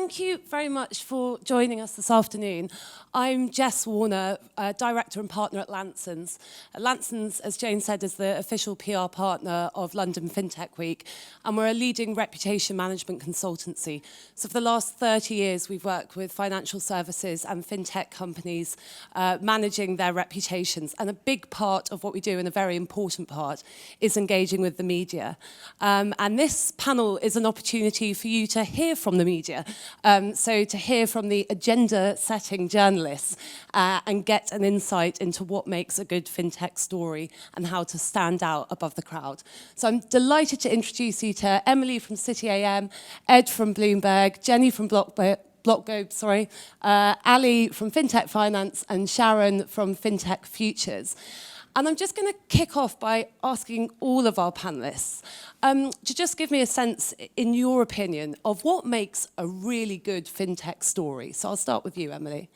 thank you very much for joining us this afternoon. I'm Jess Warner, Director and Partner at Lansons. Lansons, as Jane said, is the official PR partner of London Fintech Week, and we're a leading reputation management consultancy. So for the last 30 years, we've worked with financial services and fintech companies managing their reputations, and a big part of what we do, and a very important part, is engaging with the media. And this panel is an opportunity for you to hear from the media, so to hear from the agenda-setting journalists and get an insight into what makes a good fintech story and how to stand out above the crowd. So I'm delighted to introduce you to Emily from City AM, Ed from Bloomberg, Jenny from BlockGlobe, Ali from Fintech Finance, and Sharon from Fintech Futures. And I'm just going to kick off by asking all of our panelists to just give me a sense, in your opinion, of what makes a really good fintech story. So I'll start with you, Emily.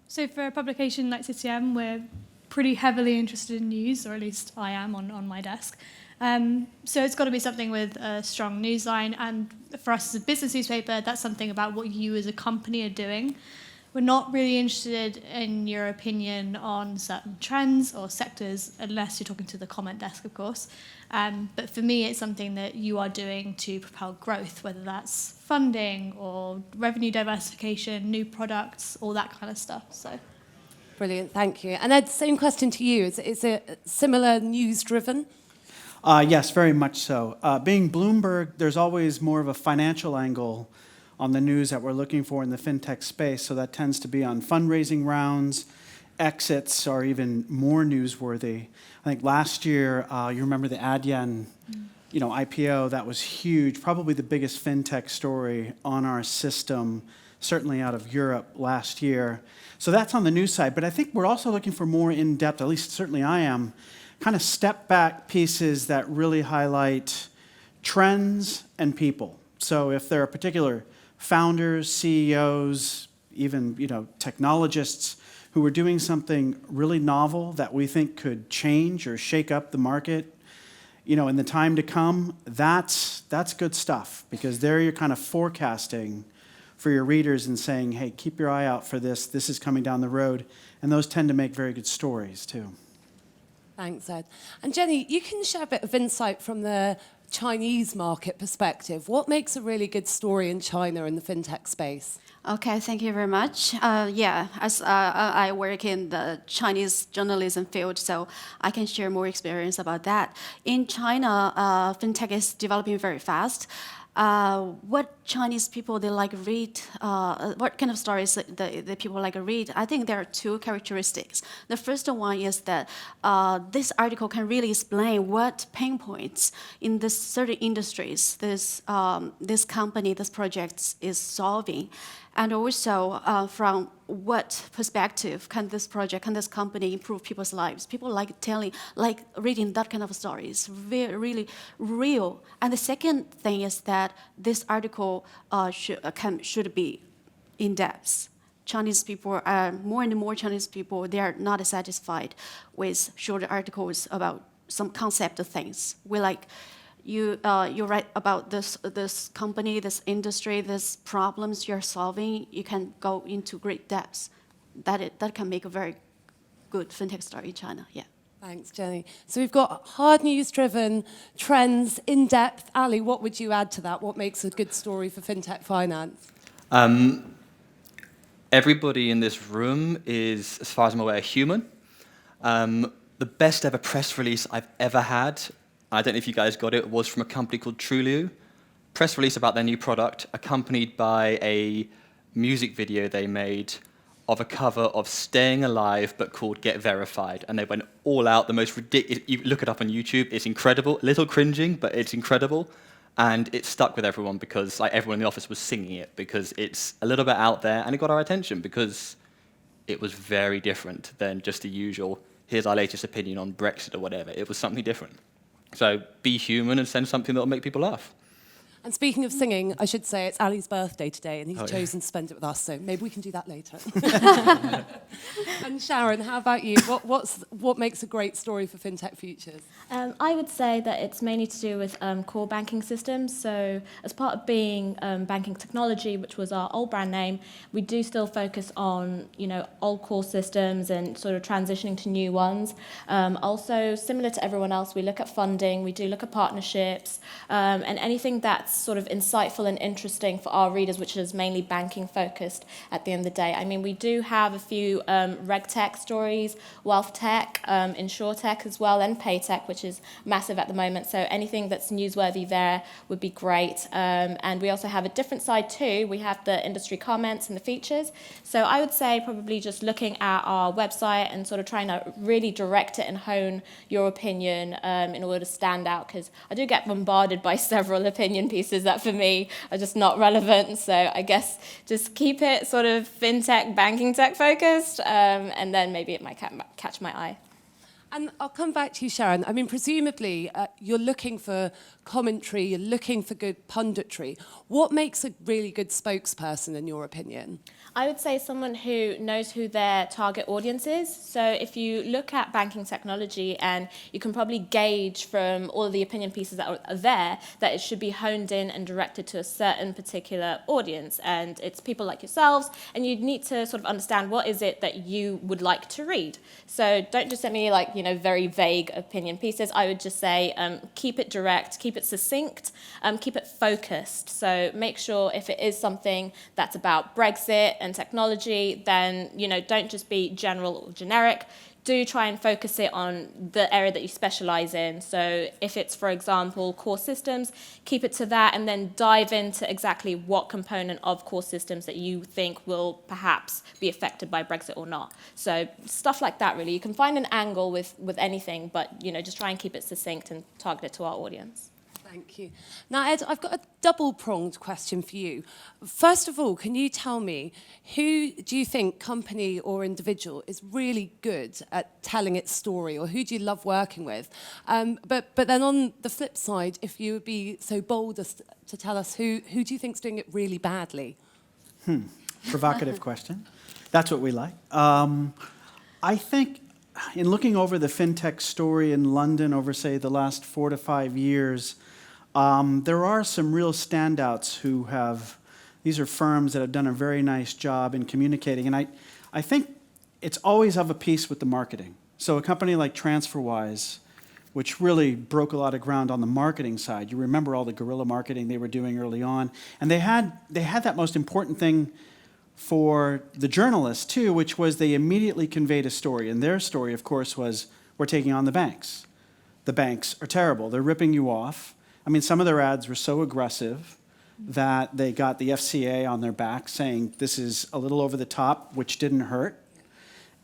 So for a publication like City AM, we're pretty heavily interested in news, or at least I am on my desk. So it's got to be something with a strong news line, and for us as a business newspaper, that's something about what you as a company are doing. We're not really interested in your opinion on certain trends or sectors, unless you're talking to the comment desk, of course. But for me, it's something that you are doing to propel growth, whether that's funding or revenue diversification, new products, all that kind of stuff. So, brilliant, thank you. And Ed, same question to you. Is it similar news-driven? Yes, very much so. Being Bloomberg, there's always more of a financial angle on the news that we're looking for in the fintech space, so that tends to be on fundraising rounds, exits are even more newsworthy. I think last year, you remember the Adyen IPO, that was huge, probably the biggest fintech story on our system, certainly out of Europe last year. So that's on the news side, but I think we're also looking for more in-depth, at least certainly I am, kind of step-back pieces that really highlight trends and people. So if there are particular founders, CEOs, even technologists who are doing something really novel that we think could change or shake up the market, in the time to come, that's good stuff, because there you're kind of forecasting for your readers and saying, hey, keep your eye out for this. This is coming down the road, and those tend to make very good stories too. Thanks, Ed. And Jenny, you can share a bit of insight from the Chinese market perspective. What makes a really good story in China in the fintech space? Okay, thank you very much. As I work in the Chinese journalism field, so I can share more experience about that. In China, fintech is developing very fast. What Chinese people they like read, what kind of stories the people like read, I think there are two characteristics. The first one is that this article can really explain what pain points in this certain industries this company, this project is solving. And also, from what perspective can this project, can this company improve people's lives? People like reading that kind of stories, really real. And the second thing is that this article should be in depth. Chinese people, more and more Chinese people, they are not satisfied with short articles about some concept of things. We like. You write about this company, this industry, these problems you're solving. You can go into great depths. That can make a very good fintech story in China. Yeah. Thanks, Jenny. So we've got hard news-driven trends, in depth. Ali, what would you add to that? What makes a good story for fintech finance? Everybody in this room is, as far as I'm aware, human. The best ever press release I've ever had, I don't know if you guys got it, was from a company called Truliu. Press release about their new product, accompanied by a music video they made of a cover of Staying Alive, but called Get Verified. And they went all out, the most ridiculous, you look it up on YouTube, it's incredible, a little cringing, but it's incredible. And it stuck with everyone because everyone in the office was singing it, because it's a little bit out there, and it got our attention because it was very different than just the usual, here's our latest opinion on Brexit or whatever. It was something different. So be human and send something that will make people laugh. And speaking of singing, I should say it's Ali's birthday today, and he's Oh, yeah. chosen to spend it with us, so maybe we can do that later. And Sharon, how about you? What makes a great story for FinTech Futures? I would say that it's mainly to do with core banking systems. So as part of being banking technology, which was our old brand name, we do still focus on, old core systems and sort of transitioning to new ones. Also, similar to everyone else, we look at funding, we do look at partnerships, and anything that's sort of insightful and interesting for our readers, which is mainly banking focused at the end of the day. I mean, we do have a few reg tech stories, wealth tech, insure tech as well, and pay tech, which is massive at the moment. So anything that's newsworthy there would be great. And we also have a different side too. We have the industry comments and the features. So I would say probably just looking at our website and sort of trying to really direct it and hone your opinion in order to stand out, because I do get bombarded by several opinion pieces that for me are just not relevant. So I guess just keep it sort of fintech, banking tech focused, and then maybe it might catch my eye. And I'll come back to you, Sharon. I mean, presumably, you're looking for commentary, you're looking for good punditry. What makes a really good spokesperson, in your opinion? I would say someone who knows who their target audience is. So if you look at banking technology, and you can probably gauge from all of the opinion pieces that are there that it should be honed in and directed to a certain particular audience. And it's people like yourselves, and you need to sort of understand what is it that you would like to read. So don't just send me very vague opinion pieces. I would just say keep it direct, keep it succinct, keep it focused. So make sure if it is something that's about Brexit and technology, then don't just be general or generic. Do try and focus it on the area that you specialize in. So if it's, for example, core systems, keep it to that, and then dive into exactly what component of core systems that you think will perhaps be affected by Brexit or not. So stuff like that, really. You can find an angle with anything, but just try and keep it succinct and target it to our audience. Thank you. Now, Ed, I've got a double-pronged question for you. First of all, can you tell me who do you think, company or individual, is really good at telling its story, or who do you love working with? But then on the flip side, if you would be so bold as to tell us who do you think's doing it really badly? Provocative question. That's what we like. I think in looking over the fintech story in London over, say, the last 4 to 5 years, there are some real standouts who have, these are firms that have done a very nice job in communicating. And I think it's always of a piece with the marketing. So a company like TransferWise, which really broke a lot of ground on the marketing side. You remember all the guerrilla marketing they were doing early on. And they had that most important thing for the journalists too, which was they immediately conveyed a story. And their story, of course, was we're taking on the banks. The banks are terrible. They're ripping you off. I mean, some of their ads were so aggressive that they got the FCA on their back saying this is a little over the top, which didn't hurt.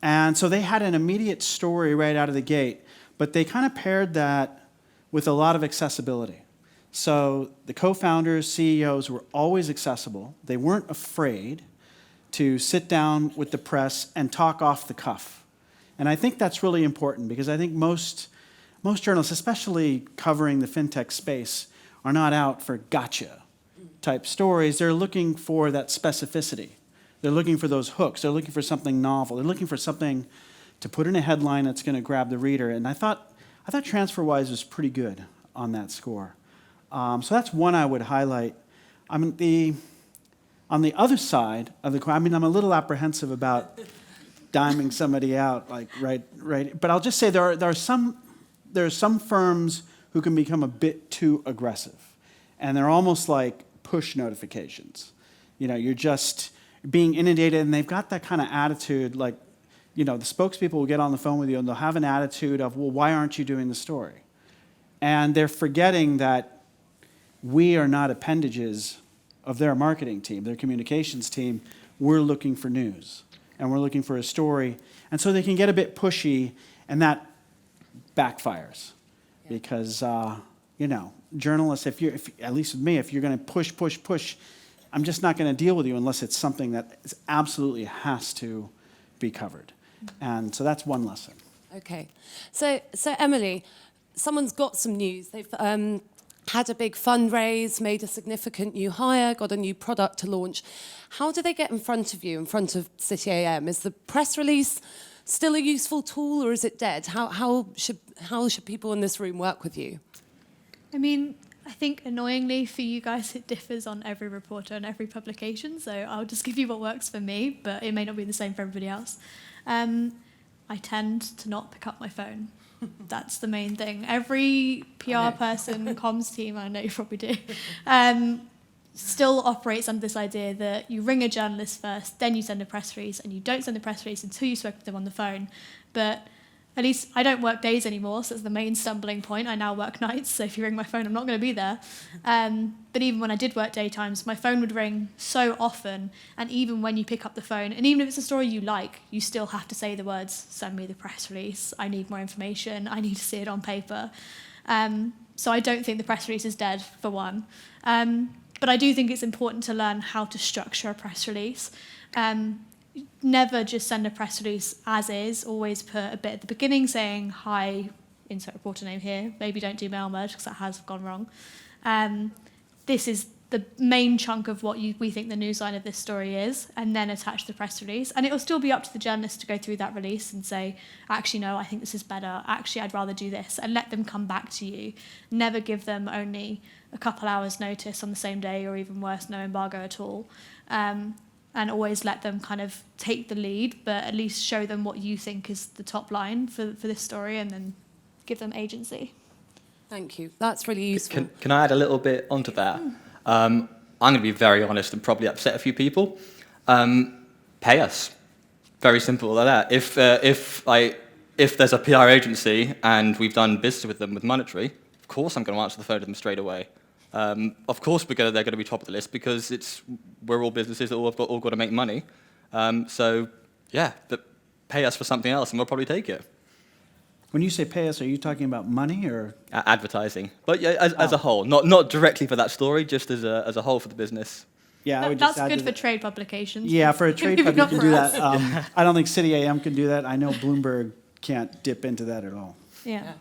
And so they had an immediate story right out of the gate, but they kind of paired that with a lot of accessibility. So the co-founders, CEOs were always accessible. They weren't afraid to sit down with the press and talk off the cuff. And I think that's really important, because I think most journalists, especially covering the fintech space, are not out for gotcha type stories. They're looking for that specificity. They're looking for those hooks. They're looking for something novel. They're looking for something to put in a headline that's going to grab the reader. And I thought TransferWise was pretty good on that score. So that's one I would highlight. I mean, on the other side of the coin, I mean, I'm a little apprehensive about diming somebody out, like right. But I'll just say there are some firms who can become a bit too aggressive, and they're almost like push notifications. You're just being inundated, and they've got that kind of attitude, like, the spokespeople will get on the phone with you, and they'll have an attitude of, well, why aren't you doing the story? And they're forgetting that we are not appendages of their marketing team, their communications team. We're looking for news, and we're looking for a story. And so they can get a bit pushy, and that backfires. Yeah. Because, journalists, if at least with me, if you're going to push, I'm just not going to deal with you unless it's something that absolutely has to be covered. And so that's one lesson. Okay. So Emily, someone's got some news. They've had a big fundraise, made a significant new hire, got a new product to launch. How do they get in front of you, in front of City AM? Is the press release still a useful tool, or is it dead? How should people in this room work with you? I mean, I think annoyingly for you guys, it differs on every reporter and every publication. So I'll just give you what works for me, but it may not be the same for everybody else. I tend to not pick up my phone. That's the main thing. Every PR person, comms team, I know you probably do, still operates under this idea that you ring a journalist first, then you send a press release, and you don't send a press release until you spoke to them on the phone. But at least I don't work days anymore, so it's the main stumbling point. I now work nights, so if you ring my phone, I'm not going to be there. But even when I did work daytimes, my phone would ring so often, and even when you pick up the phone, and even if it's a story you like, you still have to say the words, send me the press release, I need more information, I need to see it on paper. So I don't think the press release is dead, for one. But I do think it's important to learn how to structure a press release. Never just send a press release as is. Always put a bit at the beginning saying, hi, insert reporter name here. Maybe don't do mail merge because that has gone wrong. This is the main chunk of what we think the news line of this story is, and then attach the press release. And it'll still be up to the journalist to go through that release and say, actually, no, I think this is better. Actually, I'd rather do this. And let them come back to you. Never give them only a couple hours notice on the same day, or even worse, no embargo at all. And always let them kind of take the lead, but at least show them what you think is the top line for this story, and then give them agency. Thank you. That's really useful. Can I add a little bit onto that? I'm going to be very honest and probably upset a few people. Pay us. Very simple like that. If there's a PR agency and we've done business with them with monetary, of course I'm going to answer the phone to them straight away. Of course they're going to be top of the list because we're all businesses that all got to make money. So yeah, but pay us for something else and we'll probably take it. When you say pay us, are you talking about money or? Advertising, but yeah, as a whole, not directly for that story, just as a whole for the business. Yeah, I would just That's add good for trade publications. Yeah, for a trade pub, you Not can for do us. that. I don't think City AM can do that. I know Bloomberg can't dip into that at all. Yeah.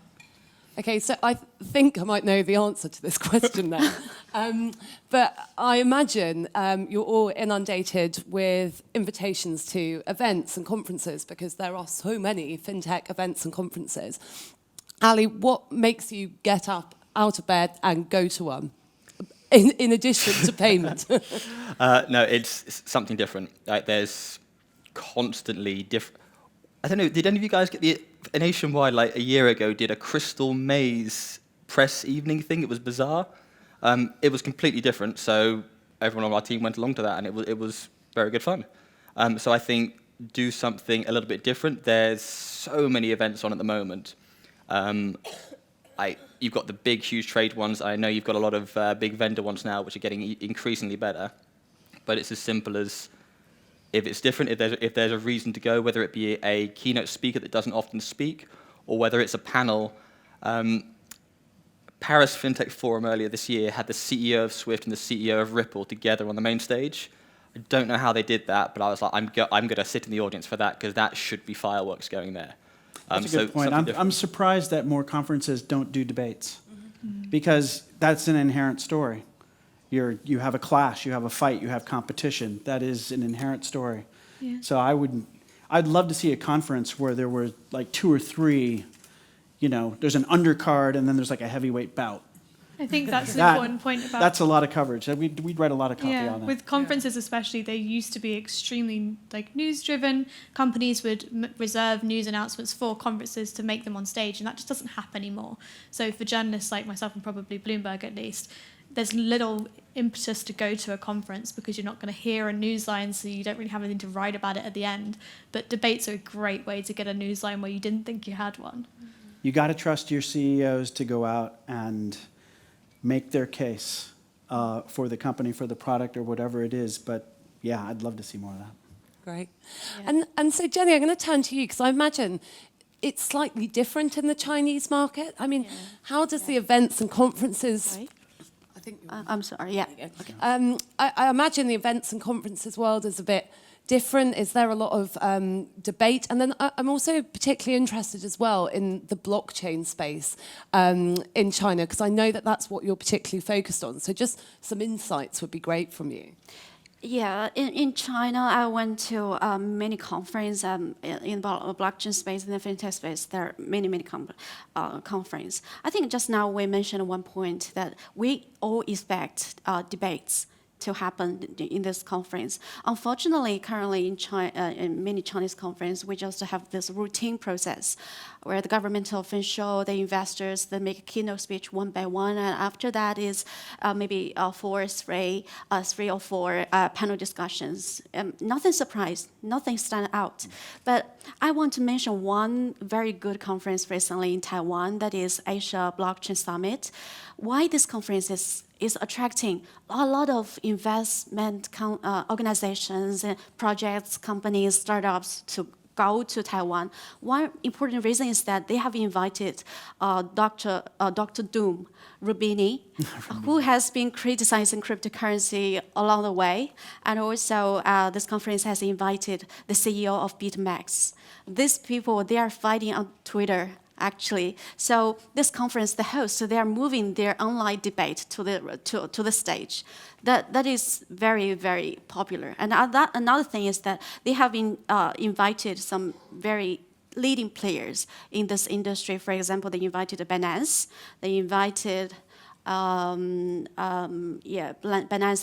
Okay, so I think I might know the answer to this question now. But I imagine you're all inundated with invitations to events and conferences because there are so many fintech events and conferences. Ali, what makes you get up out of bed and go to one, in addition to payment? No, it's something different. Like, there's constantly different. I don't know, did any of you guys get a Nationwide, like a year ago, did a Crystal Maze press evening thing? It was bizarre. It was completely different, so everyone on our team went along to that, and it was very good fun. So I think do something a little bit different. There's so many events on at the moment. You've got the big, huge trade ones. I know you've got a lot of big vendor ones now, which are getting increasingly better. But it's as simple as, if it's different, if there's a reason to go, whether it be a keynote speaker that doesn't often speak, or whether it's a panel. Paris Fintech Forum earlier this year had the CEO of Swift and the CEO of Ripple together on the main stage. I don't know how they did that, but I was like, I'm going to sit in the audience for that, because that should be fireworks going there. That's a good point. I'm surprised that more conferences don't do debates, because that's an inherent story. You have a clash, you have a fight, you have competition. That is an inherent story. Yeah. So I'd love to see a conference where there were like 2 or 3, there's an undercard and then there's like a heavyweight bout. I think that's an important point about... That's a lot of coverage. We'd write a lot of copy on that. With conferences especially, they used to be extremely news-driven. Companies would reserve news announcements for conferences to make them on stage, and that just doesn't happen anymore. So for journalists like myself, and probably Bloomberg at least, there's little impetus to go to a conference because you're not going to hear a newsline, so you don't really have anything to write about it at the end. But debates are a great way to get a newsline where you didn't think you had one. You got to trust your CEOs to go out and make their case for the company, for the product, or whatever it is. But yeah, I'd love to see more of that. Great. Yeah. And so, Jenny, I'm going to turn to you, because I imagine it's slightly different in the Chinese market. I mean, how does the events and conferences... Right. I'm sorry, yeah. I imagine the events and conferences world is a bit different? Is there a lot of debate? And then I'm also particularly interested as well in the blockchain space in China, because I know that that's what you're particularly focused on. So just some insights would be great from you. Yeah, in China, I went to many conferences in the blockchain space, in the fintech space. There are many conferences. I think just now we mentioned at one point that we all expect debates to happen in this conference. Unfortunately, currently in China, in many Chinese conferences, we just have this routine process where the governmental official, the investors, they make a keynote speech one by one, and after that is maybe three or four panel discussions. Nothing surprised, nothing stand out. But I want to mention one very good conference recently in Taiwan, that is Asia Blockchain Summit. Why this conference is attracting a lot of investment organizations, projects, companies, startups to go to Taiwan. One important reason is that they have invited Dr. Doom Rubini, who has been criticizing cryptocurrency along the way. And also this conference has invited the CEO of BitMEX. These people, they are fighting on Twitter, actually. So this conference, the hosts, so they are moving their online debate to the stage. That is very, very popular. And another thing is that they have been invited some very leading players in this industry. For example, they invited Binance. They invited Binance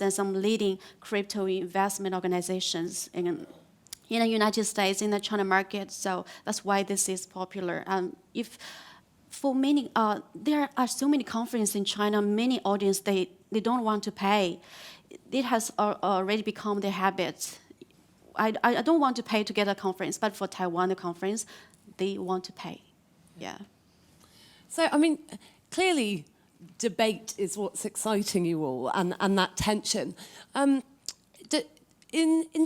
and some leading crypto investment organizations in the United States, in the China market. So that's why this is popular. If for many, there are so many conferences in China, many audience, they don't want to pay. It has already become their habit. I don't want to pay to get a conference, but for Taiwan, the conference, they want to pay. Yeah. So, I mean, clearly debate is what's exciting you all, and that tension. In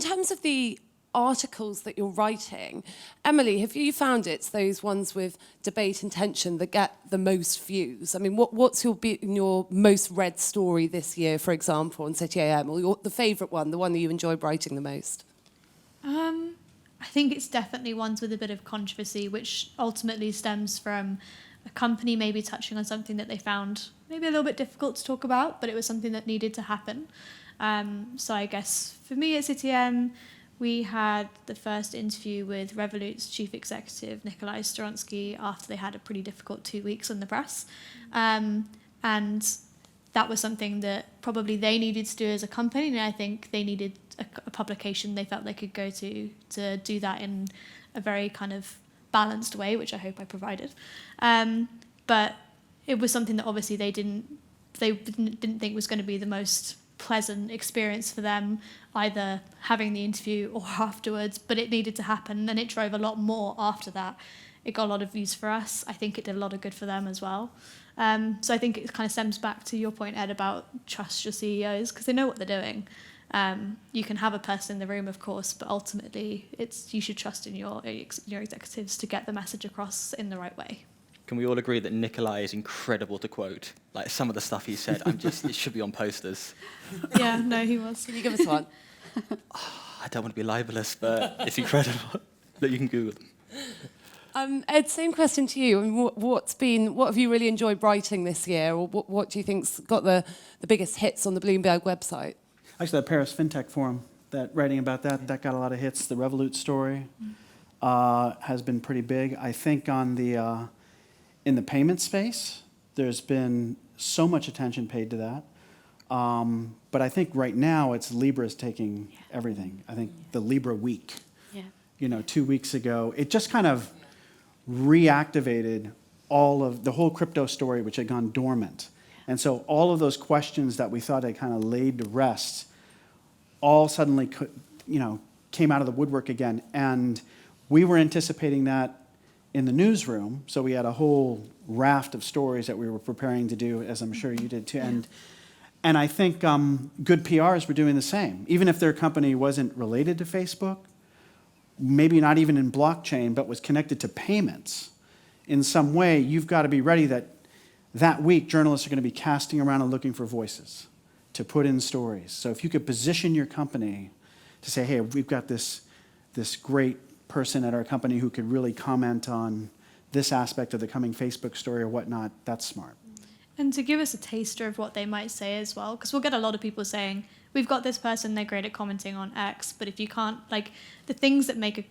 terms of the articles that you're writing, Emily, have you found it's those ones with debate and tension that get the most views? I mean, what's your most read story this year, for example, on City AM, or the favourite one, the one that you enjoy writing the most? I think it's definitely ones with a bit of controversy, which ultimately stems from a company maybe touching on something that they found maybe a little bit difficult to talk about, but it was something that needed to happen. So I guess for me at City AM, we had the first interview with Revolut's chief executive, Nikolai Storonsky, after they had a pretty difficult 2 weeks in the press. And that was something that probably they needed to do as a company, and I think they needed a publication they felt they could go to do that in a very kind of balanced way, which I hope I provided. But it was something that obviously they didn't think was going to be the most pleasant experience for them, either having the interview or afterwards, but it needed to happen, and it drove a lot more after that. It got a lot of views for us. I think it did a lot of good for them as well. So I think it kind of stems back to your point, Ed, about trust your CEOs, because they know what they're doing. You can have a person in the room, of course, but ultimately you should trust in your executives to get the message across in the right way. Can we all agree that Nikolai is incredible to quote? Like some of the stuff he said, it should be on posters. Yeah, no, he was. Can you give us one? I don't want to be libelous, but it's incredible that you can Google them. Ed, same question to you. I mean, what have you really enjoyed writing this year, or what do you think's got the biggest hits on the Bloomberg website? Actually, the Paris Fintech Forum, that writing about that got a lot of hits. The Revolut story has been pretty big. I think on the in the payment space, there's been so much attention paid to that. But I think right now it's Libra's taking everything. I think the Libra week, 2 weeks ago, it just kind of reactivated all of the whole crypto story, which had gone dormant. And so all of those questions that we thought had kind of laid to rest all suddenly came out of the woodwork again. And we were anticipating that in the newsroom, so we had a whole raft of stories that we were preparing to do, as I'm sure you did too. And I think good PRs were doing the same. Even if their company wasn't related to Facebook, maybe not even in blockchain, but was connected to payments in some way, you've got to be ready that week journalists are going to be casting around and looking for voices to put in stories. So if you could position your company to say, hey, we've got this great person at our company who could really comment on this aspect of the coming Facebook story or whatnot, that's smart. And to give us a taster of what they might say as well, because we'll get a lot of people saying, we've got this person, they're great at commenting on X, but if you can't, like, the things that make a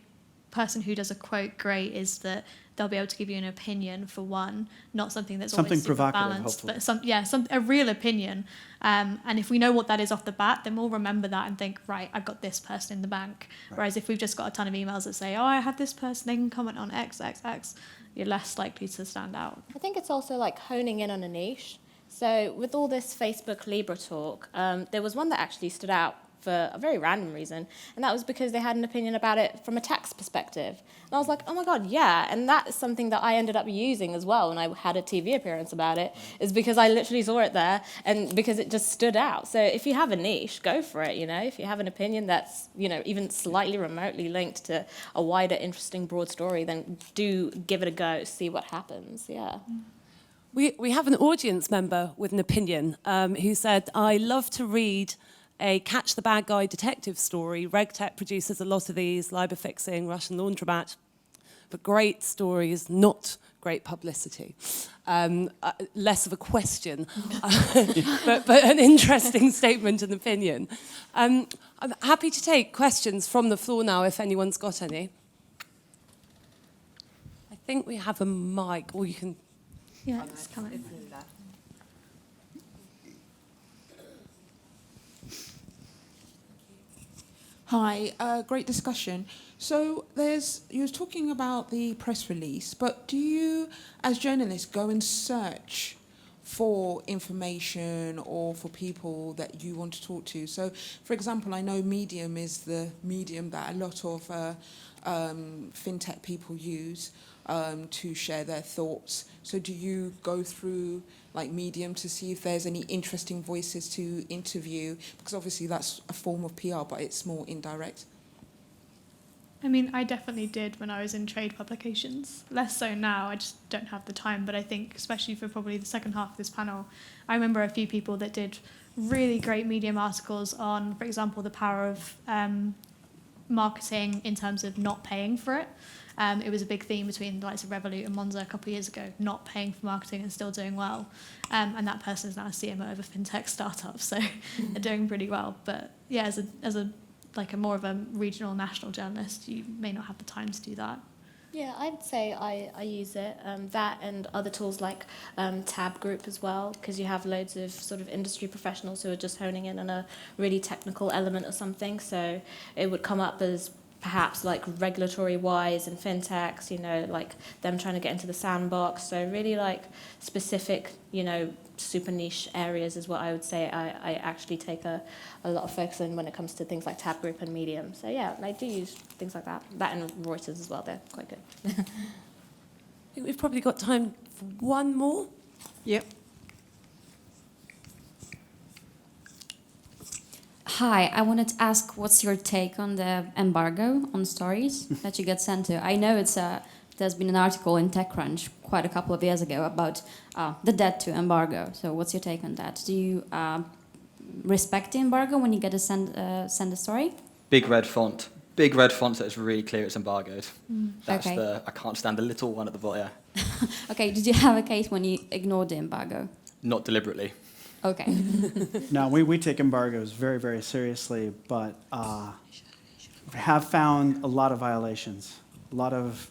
person who does a quote great is that they'll be able to give you an opinion, for one, not something that's Something always super provocative, balanced, hopefully. but a real opinion. And if we know what that is off the bat, then we'll remember that and think, right, I've got this person in the bank. Right. Whereas if we've just got a ton of emails that say, oh, I had this person, they can comment on X, X, X, you're less likely to stand out. I think it's also like honing in on a niche. So with all this Facebook Libra talk, there was one that actually stood out for a very random reason, and that was because they had an opinion about it from a tax perspective. And I was like, oh my God, yeah, and that is something that I ended up using as well when I had a TV appearance about it, is because I literally saw it there, and because it just stood out. So if you have a niche, go for it, you know. If you have an opinion that's, you know, even slightly remotely linked to a wider, interesting, broad story, then do give it a go, see what happens, yeah. We have an audience member with an opinion who said, I love to read a catch the bad guy detective story. RegTech produces a lot of these, LIBOR fixing, Russian laundromat, but great stories, not great publicity. Less of a question, but an interesting statement and opinion. I'm happy to take questions from the floor now if anyone's got any. I think we have a mic, or you can... Yeah, it's coming. Hi, great discussion. So you were talking about the press release, but do you, as journalists, go and search for information or for people that you want to talk to? So, for example, I know Medium is the medium that a lot of fintech people use to share their thoughts. So do you go through like Medium to see if there's any interesting voices to interview? Because obviously that's a form of PR, but it's more indirect. I mean, I definitely did when I was in trade publications. Less so now, I just don't have the time. But I think, especially for probably the second half of this panel, I remember a few people that did really great Medium articles on, for example, the power of marketing in terms of not paying for it. It was a big theme between the likes of Revolut and Monzo a couple of years ago, not paying for marketing and still doing well. And that person is now a CMO of a fintech startup, so they're doing pretty well. But yeah, as a more of a regional, national journalist, you may not have the time to do that. Yeah, I'd say I use it, that and other tools like Tab Group as well, because you have loads of sort of industry professionals who are just honing in on a really technical element or something. So it would come up as perhaps like regulatory wise and fintechs, you know, like them trying to get into the sandbox. So really like specific, you know, super niche areas is what I would say I actually take a lot of focus in when it comes to things like Tab Group and Medium. So yeah, I do use things like that. That and Reuters as well, they're quite good. I think we've probably got time for one more. Yep. Hi, I wanted to ask what's your take on the embargo on stories that you get sent to? I know there's been an article in TechCrunch quite a couple of years ago about the debt to embargo. So what's your take on that? Do you respect the embargo when you get to send a story? Big red font. Big red font, so it's really clear it's embargoed. That's Okay. I can't stand the little one at the bottom. Yeah. Okay, did you have a case when you ignored the embargo? Not deliberately. Okay. No, we take embargoes very, very seriously, but have found a lot of violations. A lot of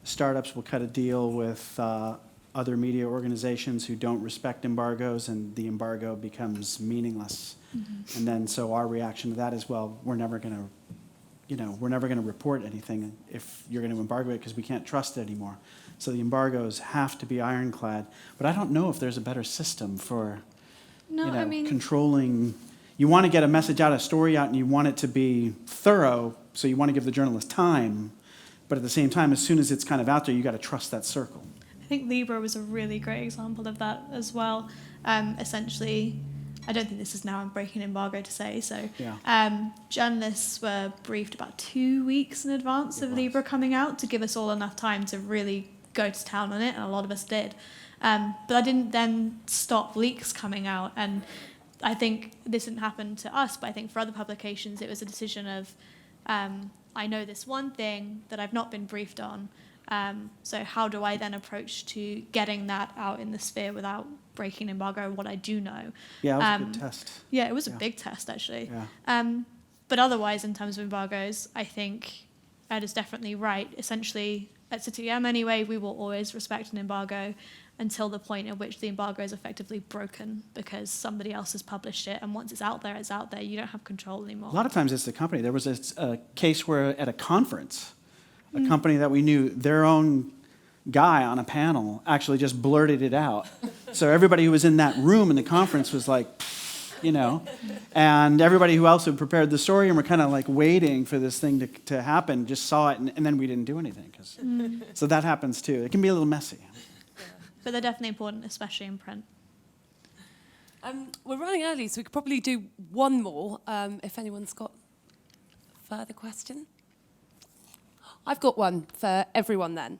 startups will cut a deal with other media organizations who don't respect embargoes, and the embargo becomes meaningless. Mm-hmm. And then so our reaction to that is, well, we're never going to report anything if you're going to embargo it because we can't trust it anymore. So the embargoes have to be ironclad. But I don't know if there's a better system for controlling. You want to get a message out, a story out, and you want it to be thorough, so you want to give the journalist time. But at the same time, as soon as it's kind of out there, you got to trust that circle. I think Libra was a really great example of that as well. Essentially, I don't think this is now breaking embargo to say, so journalists were briefed about 2 weeks in advance of Libra coming out to give us all enough time to really go to town on it, and a lot of us did. But I didn't then stop leaks coming out, and I think this didn't happen to us, but I think for other publications, it was a decision of, I know this one thing that I've not been briefed on. So how do I then approach to getting that out in the sphere without breaking embargo, what I do know? Yeah, it was a good test. Yeah, it was a big test, actually. Yeah. But otherwise, in terms of embargoes, I think Ed is definitely right. Essentially, at CityM anyway, we will always respect an embargo until the point at which the embargo is effectively broken because somebody else has published it. And once it's out there, it's out there. You don't have control anymore. A lot of times it's the company. There was a case where at a conference, a company that we knew, their own guy on a panel actually just blurted it out. So everybody who was in that room in the conference was like, you know, and everybody who else had prepared the story and were kind of like waiting for this thing to happen just saw it, and then we didn't do anything. So that happens too. It can be a little messy. But they're definitely important, especially in print. We're running early, so we could probably do one more if anyone's got further question. I've got one for everyone then.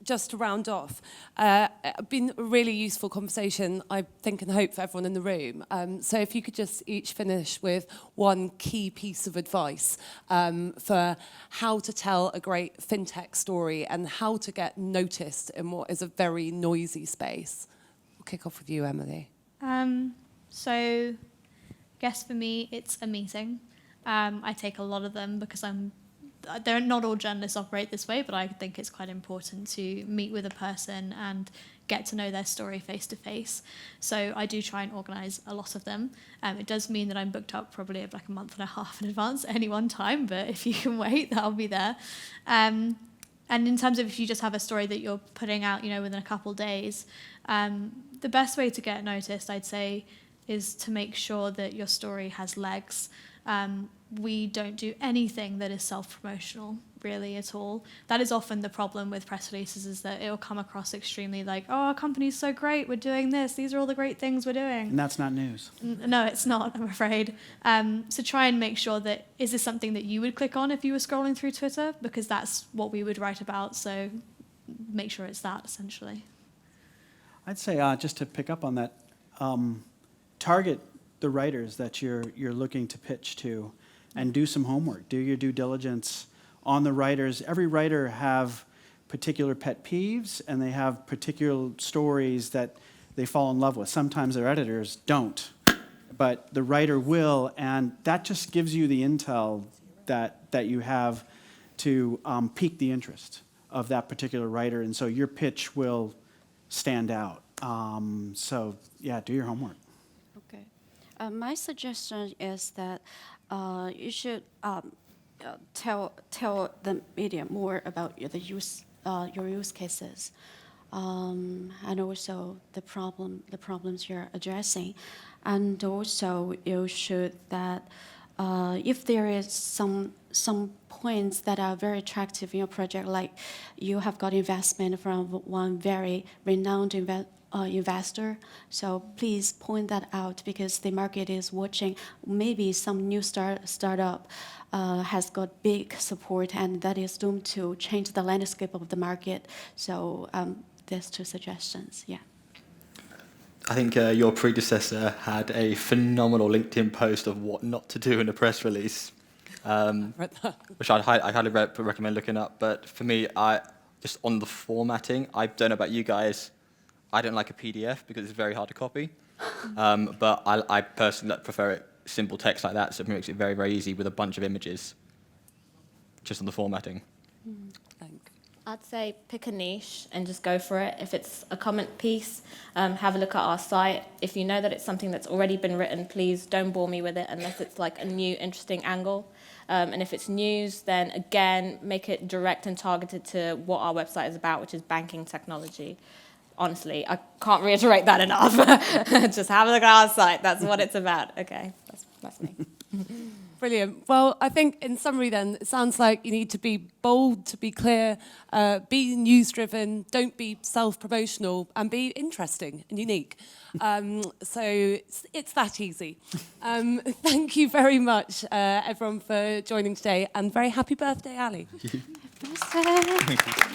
Just to round off, it's been a really useful conversation, I think and hope, for everyone in the room. So if you could just each finish with one key piece of advice for how to tell a great fintech story and how to get noticed in what is a very noisy space. We'll kick off with you, Emily. So I guess for me, it's a meeting. I take a lot of them because they're not all journalists operate this way, but I think it's quite important to meet with a person and get to know their story face to face. So I do try and organise a lot of them. It does mean that I'm booked up probably like a month and a half in advance at any one time, but if you can wait, I'll be there. And in terms of if you just have a story that you're putting out, within a couple days, the best way to get noticed, I'd say, is to make sure that your story has legs. We don't do anything that is self-promotional, really, at all. That is often the problem with press releases, is that it'll come across extremely like, oh, our company's so great, we're doing this, these are all the great things we're doing. And that's not news. No, it's not, I'm afraid. So try and make sure that, is this something that you would click on if you were scrolling through Twitter? Because that's what we would write about, so make sure it's that, essentially. I'd say, just to pick up on that, target the writers that you're looking to pitch to, and do some homework. Do your due diligence on the writers. Every writer have particular pet peeves, and they have particular stories that they fall in love with. Sometimes their editors don't, but the writer will, and that just gives you the intel that you have to pique the interest of that particular writer, and so your pitch will stand out. So yeah, do your homework. Okay. My suggestion is that you should tell the media more about your use cases, and also the problems you're addressing, and also you should that if there is some points that are very attractive in your project, like you have got investment from one very renowned investor, so please point that out, because the market is watching. Maybe some new startup has got big support, and that is doomed to change the landscape of the market. So there's two suggestions. Yeah. I think your predecessor had a phenomenal LinkedIn post of what not to do in a press release, which I highly recommend looking up. But for me, just on the formatting, I don't know about you guys, I don't like a PDF because it's very hard to copy. But I personally prefer it simple text like that, so it makes it very, very easy with a bunch of images, just on the formatting. I'd say pick a niche and just go for it. If it's a comment piece, have a look at our site. If you know that it's something that's already been written, please don't bore me with it unless it's like a new, interesting angle. And if it's news, then again, make it direct and targeted to what our website is about, which is banking technology. Honestly, I can't reiterate that enough. Just have a look at our site. That's what it's about. Okay, that's me. Brilliant. Well, I think in summary then, it sounds like you need to be bold, to be clear, be news-driven, don't be self-promotional, and be interesting and unique. So it's that easy. Thank you very much, everyone, for joining today, and very happy birthday, Ali. Happy birthday.